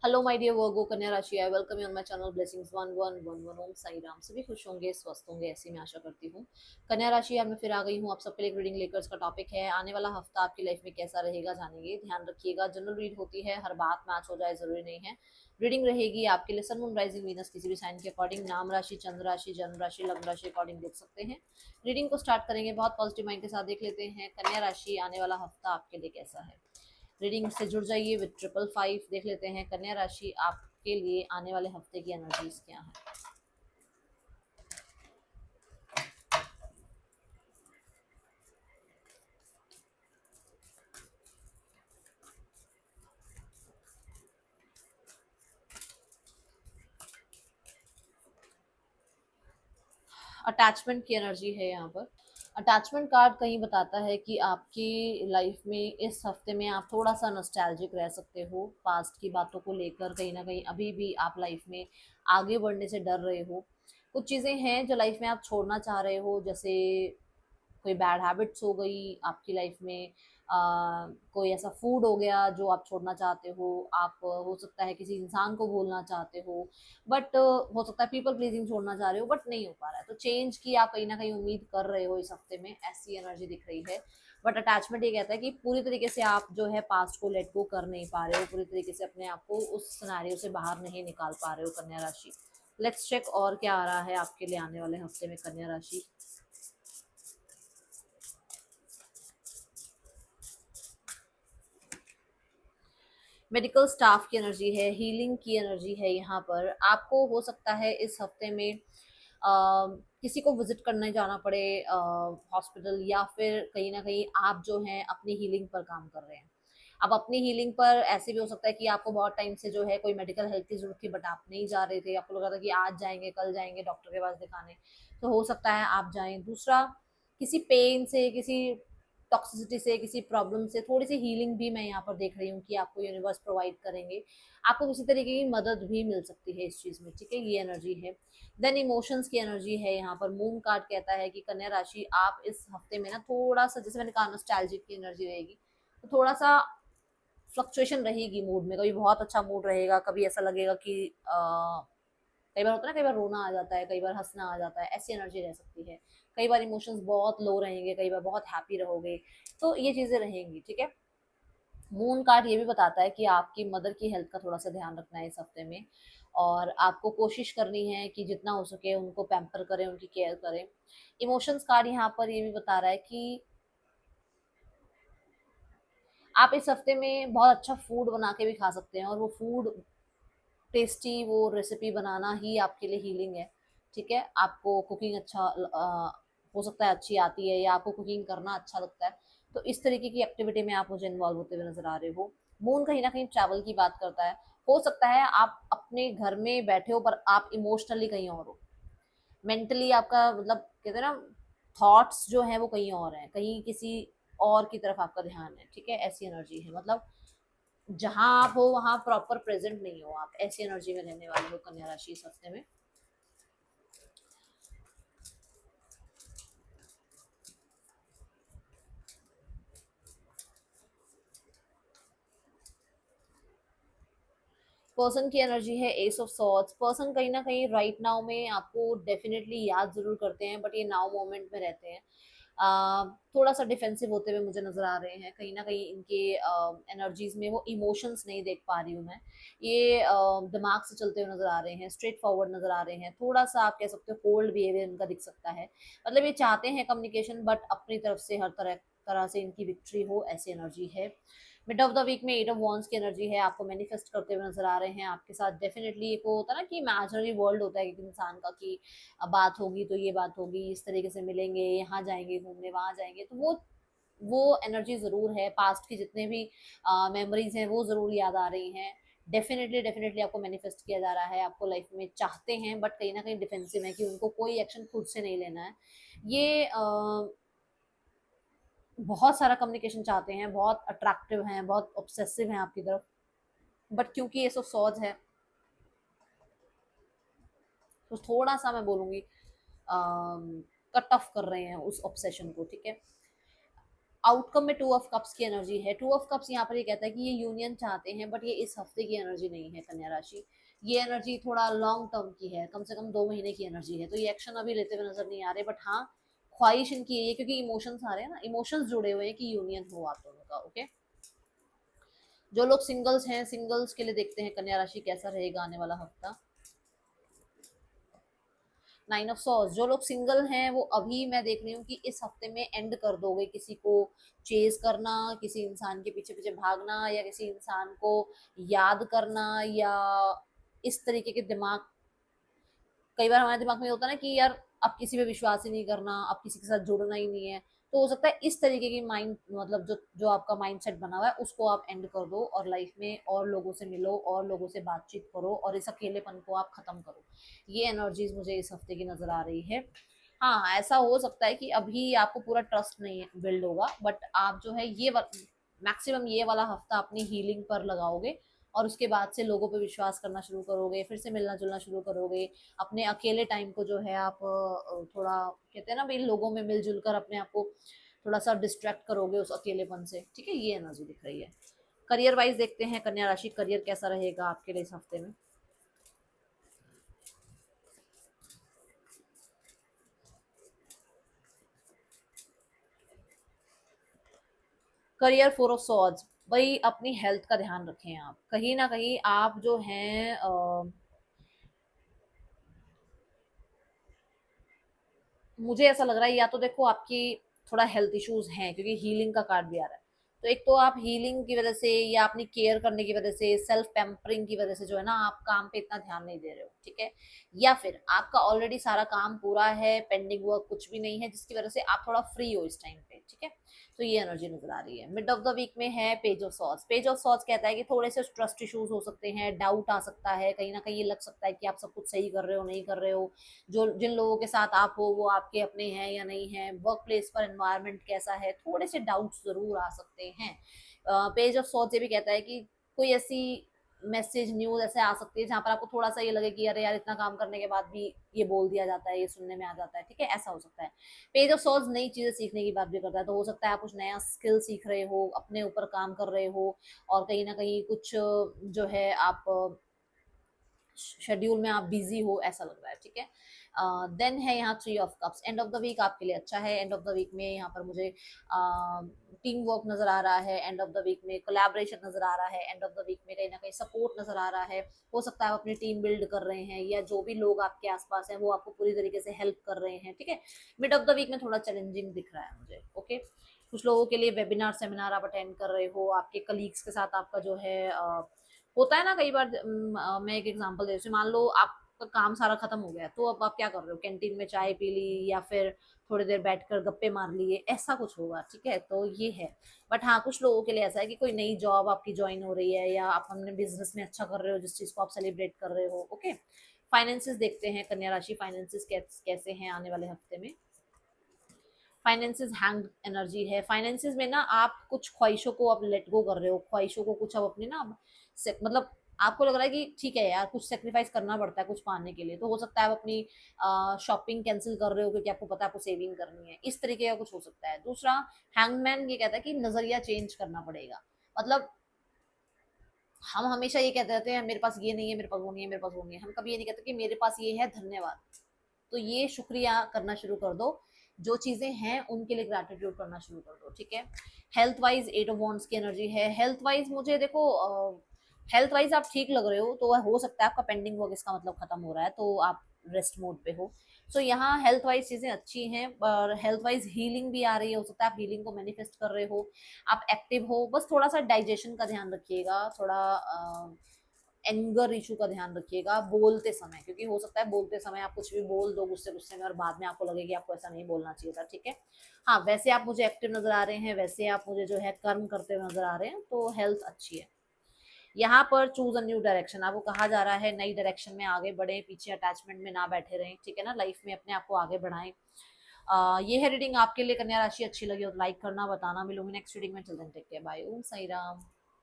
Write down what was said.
Hello my dear वर्गो कन्या राशि, I welcome you on my channel blessings 1111 ओम साई राम। सभी खुश होंगे, स्वस्थ होंगे, ऐसी मैं आशा करती हूँ। कन्या राशि, अब मैं फिर आ गई हूँ आप सबके लिए रीडिंग लेकर। इसका टॉपिक है आने वाला हफ्ता आपकी लाइफ में कैसा रहेगा, जानेंगे। ध्यान रखिएगा, जनरल रीड होती है, हर बात मैच हो जाए जरूरी नहीं है। रीडिंग रहेगी आपके लिए सन मून राइजिंग वीनस किसी भी साइन के अकॉर्डिंग, नाम राशि, चंद्र राशि, जन्म राशि, लग्न राशि अकॉर्डिंग देख सकते हैं। रीडिंग को स्टार्ट करेंगे, बहुत पॉजिटिव माइंड के साथ देख लेते हैं कन्या राशि आने वाला हफ्ता आपके लिए कैसा है। रीडिंग से जुड़ जाइए विद 555। देख लेते हैं कन्या राशि आपके लिए आने वाले हफ्ते की एनर्जीज क्या है। अटैचमेंट की एनर्जी है यहाँ पर। अटैचमेंट कार्ड कहीं बताता है कि आपकी लाइफ में इस हफ्ते में आप थोड़ा सा नॉस्टैल्जिक रह सकते हो, पास्ट की बातों को लेकर। कहीं ना कहीं अभी भी आप लाइफ में आगे बढ़ने से डर रहे हो। कुछ चीज़ें हैं जो लाइफ में आप छोड़ना चाह रहे हो, जैसे कोई बैड हैबिट्स हो गई आपकी लाइफ में। कोई ऐसा फूड हो गया जो आप छोड़ना चाहते हो। आप हो सकता है किसी इंसान को भूलना चाहते हो, बट हो सकता है पीपल प्लीजिंग छोड़ना चाह रहे हो, बट नहीं हो पा रहा है। तो चेंज की आप कहीं ना कहीं उम्मीद कर रहे हो इस हफ्ते में, ऐसी एनर्जी दिख रही है। बट अटैचमेंट ये कहता है कि पूरी तरीके से आप जो है पास्ट को लेट गो कर नहीं पा रहे हो, पूरी तरीके से अपने आप को उस सिनेरियो से बाहर नहीं निकाल पा रहे हो कन्या राशि। लेट्स चेक और क्या आ रहा है आपके लिए आने वाले हफ्ते में कन्या राशि। मेडिकल स्टाफ की एनर्जी है, हीलिंग की एनर्जी है यहाँ पर। आपको हो सकता है इस हफ्ते में किसी को विजिट करने जाना पड़े हॉस्पिटल, या फिर कहीं ना कहीं आप जो हैं अपनी हीलिंग पर काम कर रहे हैं। अब अपनी हीलिंग पर ऐसे भी हो सकता है कि आपको बहुत टाइम से जो है कोई मेडिकल हेल्प की जरूरत थी, बट आप नहीं जा रहे थे। आपको लग रहा था कि आज जाएंगे, कल जाएंगे डॉक्टर के पास दिखाने, तो हो सकता है आप जाएं। दूसरा, किसी पेन से, किसी टॉक्सिसिटी से, किसी प्रॉब्लम से थोड़ी सी हीलिंग भी मैं यहाँ पर देख रही हूँ कि आपको यूनिवर्स प्रोवाइड करेंगे। आपको किसी तरीके की मदद भी मिल सकती है इस चीज़ में, ठीक है, ये एनर्जी है। देन इमोशंस की एनर्जी है यहाँ पर। मून कार्ड कहता है कि कन्या राशि आप इस हफ्ते में ना थोड़ा सा, जैसे मैंने कहा, नॉस्टैल्जिक की एनर्जी रहेगी, तो थोड़ा सा फ्लक्चुएशन रहेगी मूड में। कभी बहुत अच्छा मूड रहेगा, कभी ऐसा लगेगा कि कई बार होता है ना, कई बार रोना आ जाता है, कई बार हंसना आ जाता है, ऐसी एनर्जी रह सकती है। कई बार इमोशंस बहुत लो रहेंगे, कई बार बहुत हैप्पी रहोगे, तो ये चीजें रहेंगी, ठीक है। मून कार्ड ये भी बताता है कि आपकी मदर की हेल्थ का थोड़ा सा ध्यान रखना है इस हफ्ते में, और आपको कोशिश करनी है कि जितना हो सके उनको पैम्पर करें, उनकी केयर करें। इमोशंस कार्ड यहाँ पर ये भी बता रहा है कि आप इस हफ्ते में बहुत अच्छा फूड बना के भी खा सकते हैं, और वो फूड टेस्टी, वो रेसिपी बनाना ही आपके लिए हीलिंग है, ठीक है। आपको कुकिंग हो सकता है अच्छी आती है, या आपको कुकिंग करना अच्छा लगता है, तो इस तरीके की एक्टिविटी में आप मुझे इन्वॉल्व होते हुए नजर आ रहे हो। मून कहीं ना कहीं ट्रैवल की बात करता है। हो सकता है आप अपने घर में बैठे हो, पर आप इमोशनली कहीं और हो। मेंटली आपका, मतलब कहते हैं ना, थॉट्स जो हैं वो कहीं और हैं, कहीं किसी और की तरफ आपका ध्यान है, ठीक है। ऐसी एनर्जी है, मतलब जहां आप हो वहां प्रॉपर प्रेजेंट नहीं हो आप, ऐसी एनर्जी में रहने वाले हो कन्या राशि इस हफ्ते में। पर्सन की एनर्जी है एस ऑफ सॉर्ड्स। पर्सन कहीं ना कहीं राइट नाउ में आपको डेफिनेटली याद जरूर करते हैं, बट ये नाउ मोमेंट में रहते हैं। थोड़ा सा डिफेंसिव होते हुए मुझे नजर आ रहे हैं। कहीं ना कहीं इनके एनर्जीज में वो इमोशंस नहीं देख पा रही हूँ मैं। ये दिमाग से चलते हुए नजर आ रहे हैं, स्ट्रेट फॉरवर्ड नजर आ रहे हैं। थोड़ा सा आप कह सकते हो कोल्ड बिहेवियर इनका दिख सकता है। मतलब ये चाहते हैं कम्युनिकेशन, बट अपनी तरफ से हर तरह तरह से इनकी विक्ट्री हो, ऐसी एनर्जी है। मिड ऑफ द वीक में एट ऑफ वॉन्स की एनर्जी है। आपको मैनिफेस्ट करते हुए नजर आ रहे हैं। आपके साथ डेफिनेटली एक वो होता है ना कि इमेजिनरी वर्ल्ड होता है एक इंसान का, कि अब बात होगी तो ये बात होगी, इस तरीके से मिलेंगे, यहाँ जाएंगे घूमने, वहां जाएंगे, तो वो एनर्जी जरूर है। पास्ट की जितने भी मेमोरीज हैं वो जरूर याद आ रही हैं। डेफिनेटली डेफिनेटली आपको मैनिफेस्ट किया जा रहा है, आपको लाइफ में चाहते हैं, बट कहीं ना कहीं डिफेंसिव है कि उनको कोई एक्शन खुद से नहीं लेना है। ये बहुत सारा कम्युनिकेशन चाहते हैं, बहुत अट्रैक्टिव हैं, बहुत ऑब्सेसिव हैं आपकी तरफ, बट क्योंकि ये सब सॉज है, तो थोड़ा सा मैं बोलूंगी कट ऑफ कर रहे हैं उस ऑब्सेशन को, ठीक है। आउटकम में टू ऑफ कप्स की एनर्जी है। टू ऑफ कप्स यहाँ पर ये कहता है कि ये यूनियन चाहते हैं, बट ये इस हफ्ते की एनर्जी नहीं है कन्या राशि। ये एनर्जी थोड़ा लॉन्ग टर्म की है, कम से कम 2 महीने की एनर्जी है। तो ये एक्शन अभी लेते हुए नजर नहीं आ रहे, बट हाँ ख्वाहिश इनकी यही है, क्योंकि इमोशंस आ रहे हैं ना, इमोशंस जुड़े हुए हैं कि यूनियन हो आप दोनों का। ओके, जो लोग सिंगल्स हैं, सिंगल्स के लिए देखते हैं कन्या राशि कैसा रहेगा आने वाला हफ्ता। 9 ऑफ सॉर्ड्स, जो लोग सिंगल हैं वो अभी मैं देख रही हूँ कि इस हफ्ते में एंड कर दोगे किसी को चेज करना, किसी इंसान के पीछे पीछे भागना, या किसी इंसान को याद करना, या इस तरीके के दिमाग, कई बार हमारे दिमाग में होता है ना कि यार अब किसी पे विश्वास ही नहीं करना, अब किसी के साथ जुड़ना ही नहीं है। तो हो सकता है इस तरीके की माइंड, मतलब जो जो आपका माइंड सेट बना हुआ है उसको आप एंड कर दो, और लाइफ में और लोगों से मिलो, और लोगों से बातचीत करो, और इस अकेलेपन को आप खत्म करो। ये एनर्जीज मुझे इस हफ्ते की नजर आ रही है। हाँ, ऐसा हो सकता है कि अभी आपको पूरा ट्रस्ट नहीं बिल्ड होगा, बट आप जो है ये मैक्सिमम ये वाला हफ्ता अपनी हीलिंग पर लगाओगे, और उसके बाद से लोगों पे विश्वास करना शुरू करोगे, फिर से मिलना जुलना शुरू करोगे। अपने अकेले टाइम को जो है आप थोड़ा, कहते हैं ना भाई, लोगों में मिलजुल कर अपने आप को थोड़ा सा डिस्ट्रैक्ट करोगे उस अकेलेपन से। ठीक है, ये एनर्जी दिख रही है। करियर वाइज देखते हैं कन्या राशि, करियर कैसा रहेगा आपके लिए इस हफ्ते में। करियर 4 ऑफ सॉर्ड्स, भाई अपनी हेल्थ का ध्यान रखें। आप कहीं ना कहीं आप जो हैं मुझे ऐसा लग रहा है, या तो देखो आपकी थोड़ा हेल्थ इश्यूज हैं, क्योंकि हीलिंग का कार्ड भी आ रहा है। तो एक तो आप हीलिंग की वजह से, या अपनी केयर करने की वजह से, सेल्फ पैम्परिंग की वजह से जो है ना, आप काम पे इतना ध्यान नहीं दे रहे हो। ठीक है, या फिर आपका ऑलरेडी सारा काम पूरा है, पेंडिंग वर्क कुछ भी नहीं है, जिसकी वजह से आप थोड़ा फ्री हो इस टाइम पे। ठीक है, तो ये एनर्जी नजर आ रही है। मिड ऑफ द वीक में है page of swords. Page of swords कहता है कि थोड़े से ट्रस्ट इश्यूज हो सकते हैं, डाउट आ सकता है, कहीं ना कहीं ये लग सकता है कि आप सब कुछ सही कर रहे हो नहीं कर रहे हो, जो जिन लोगों के साथ आप हो वो आपके अपने हैं या नहीं है, वर्क प्लेस पर एनवायरनमेंट कैसा है, थोड़े से डाउट्स जरूर आ सकते हैं। पेज ऑफ सॉर्ड्स ये भी कहता है कि कोई ऐसी मैसेज न्यूज ऐसे आ सकती है जहां पर आपको थोड़ा सा ये लगे कि अरे यार इतना काम करने के बाद भी ये बोल दिया जाता है, ये सुनने में आ जाता है। ठीक है, ऐसा हो सकता है। पेज ऑफ सॉर्ड्स नई चीजें सीखने की बात भी करता है, तो हो सकता है आप कुछ नया स्किल सीख रहे हो, अपने ऊपर काम कर रहे हो, और कहीं ना कहीं कुछ जो है आप शेड्यूल में आप बिजी हो, ऐसा लग रहा है। ठीक है, देन है यहाँ 3 of cups. End of the week आपके लिए अच्छा है। एंड ऑफ द वीक में यहाँ पर मुझे टीम वर्क नजर आ रहा है, एंड ऑफ द वीक में कोलैबोरेशन नजर आ रहा है, एंड ऑफ द वीक में कहीं ना कहीं सपोर्ट नजर आ रहा है। हो सकता है आप अपनी टीम बिल्ड कर रहे हैं, या जो भी लोग आपके आसपास हैं वो आपको पूरी तरीके से हेल्प कर रहे हैं। ठीक है, मिड ऑफ द वीक में थोड़ा चैलेंजिंग दिख रहा है मुझे। ओके, कुछ लोगों के लिए वेबिनार सेमिनार आप अटेंड कर रहे हो, आपके कलीग्स के साथ आपका जो है होता है ना कई बार। मैं एक एग्जांपल दे रही हूँ, मान लो आपका काम सारा खत्म हो गया, तो अब आप क्या कर रहे हो, कैंटीन में चाय पी ली, या फिर थोड़ी देर बैठकर गप्पे मार लिए, ऐसा कुछ होगा। ठीक है, तो ये है। बट हाँ, कुछ लोगों के लिए ऐसा है कि कोई नई जॉब आपकी ज्वाइन हो रही है, या आप अपने बिजनेस में अच्छा कर रहे हो, जिस चीज को आप सेलिब्रेट कर रहे हो। ओके, फाइनेंसेस देखते हैं कन्या राशि, फाइनेंसेस कैसे हैं आने वाले हफ्ते में। फाइनेंसेस हैंग एनर्जी है। फाइनेंसेस में ना आप कुछ ख्वाहिशों को आप लेट गो कर रहे हो, ख्वाहिशों को कुछ अब अपने ना मतलब आपको लग रहा है कि ठीक है यार, कुछ सेक्रीफाइस करना पड़ता है कुछ पाने के लिए। तो हो सकता है आप अपनी शॉपिंग कैंसिल कर रहे हो, क्योंकि आपको पता है आपको सेविंग करनी है, इस तरीके का कुछ हो सकता है। दूसरा, हैंगमैन ये कहता है कि नजरिया चेंज करना पड़ेगा। मतलब हम हमेशा ये कहते रहते हैं मेरे पास ये नहीं है, मेरे पास वो नहीं है, मेरे पास वो नहीं है। हम कभी ये नहीं कहते कि मेरे पास ये है, धन्यवाद। तो ये शुक्रिया करना शुरू कर दो, जो चीजें हैं उनके लिए ग्रैटिट्यूड करना शुरू कर दो। ठीक है, हेल्थ वाइज 8 ऑफ वॉन्ड्स की एनर्जी है। हेल्थ वाइज मुझे देखो, हेल्थ वाइज आप ठीक लग रहे हो, तो हो सकता है आपका पेंडिंग वर्क इसका मतलब खत्म हो रहा है, तो आप रेस्ट मोड पे हो। सो यहाँ हेल्थ वाइज चीजें अच्छी हैं, पर हेल्थ वाइज हीलिंग भी आ रही है। हो सकता है आप हीलिंग को मैनिफेस्ट कर रहे हो, आप एक्टिव हो। बस थोड़ा सा डाइजेशन का ध्यान रखिएगा, थोड़ा एंगर इशू का ध्यान रखिएगा बोलते समय, क्योंकि हो सकता है बोलते समय आप कुछ भी बोल दो गुस्से गुस्से में, और बाद में आपको लगे कि आपको ऐसा नहीं बोलना चाहिए था। ठीक है, हाँ वैसे आप मुझे एक्टिव नजर आ रहे हैं, वैसे आप मुझे जो है कर्म करते हुए नजर आ रहे हैं, तो हेल्थ अच्छी है। यहाँ पर चूज अ न्यू डायरेक्शन, आपको कहा जा रहा है नई डायरेक्शन में आगे बढ़े, पीछे अटैचमेंट में ना बैठे रहें। ठीक है ना, लाइफ में अपने आप को आगे बढ़ाएं। ये है रीडिंग आपके लिए कन्या राशि। अच्छी लगी हो तो लाइक करना, बताना। मिलूंगी नेक्स्ट रीडिंग में, चलते टेक केयर, बाय, ओम साई राम।